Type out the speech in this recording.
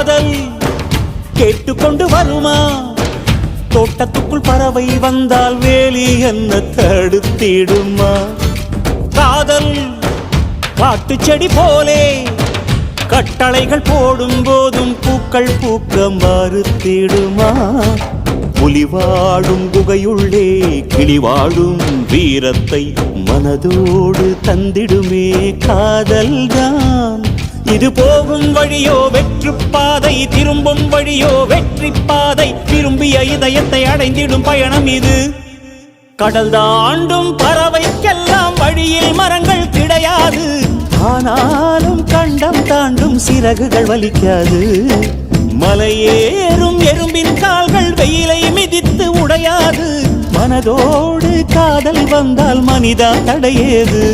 காதல் கேட்டுக்கொண்டு வருமா? தோட்டத்துக்குள் பறவை வந்தால் வேலி என்ன தடுத்திடுமா? காதல் காட்டு செடி போலே கட்டளைகள் போடும் போதும் பூக்கள் பூக்க மறுத்திடுமா? புலி வாழும் குகையுள்ளே கிளி வாழும் வீரத்தை மனதோடு தந்திடுமே காதல்தான். இது போகும் வழியோ வெற்று பாதை, திரும்பும் வழியோ வெற்றி பாதை. திரும்பிய இதயத்தை அடைந்திடும் பயணம் இது. கடல் தாண்டும் பறவைக்கெல்லாம் வழியில் மரங்கள் கிடையாது. ஆனாலும் கண்டம் தாண்டும் சிறகுகள் வலிக்காது. மலையேறும் எறும்பின் கால்கள் வெயிலை மிதித்து உடையாது. மனதோடு காதல் வந்தால் மனிதா தடையேது.